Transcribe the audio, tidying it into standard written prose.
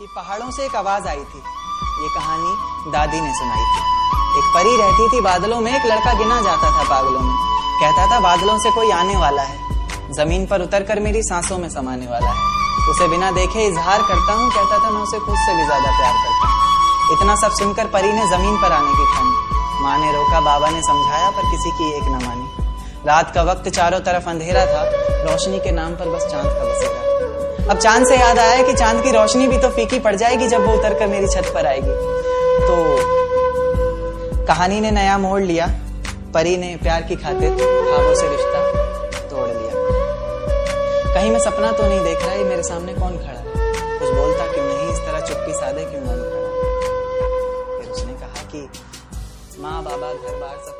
कि पहाड़ों से एक आवाज आई थी। ये कहानी दादी ने सुनाई थी। एक परी रहती थी बादलों में, एक लड़का गिना जाता था पागलों में। कहता था बादलों से कोई आने वाला है, जमीन पर उतरकर मेरी सांसों में समाने वाला है। उसे बिना देखे इजहार करता हूँ, कहता था मैं उसे खुद से भी ज्यादा प्यार करता हूँ। इतना सब सुनकर परी ने जमीन पर आने की ठानी। माँ ने रोका, बाबा ने समझाया, पर किसी की एक न मानी। रात का वक्त, चारों तरफ अंधेरा था, रोशनी के नाम पर बस चांद का बसेरा। अब चांद से याद आया कि चांद की रोशनी भी तो फीकी पड़ जाएगी जब वो उतरकर मेरी छत पर आएगी। तो कहानी ने नया मोड़ लिया। परी ने प्यार की खातिर ख्वाबों से रिश्ता तोड़ लिया। कहीं मैं सपना तो नहीं देख रहा, ये मेरे सामने कौन खड़ा है? कुछ बोलता क्यों नहीं, इस तरह चुप्पी साधे क्यों मालूम खड़ा? फिर उसने कहा कि माँ बाबा घर बार सब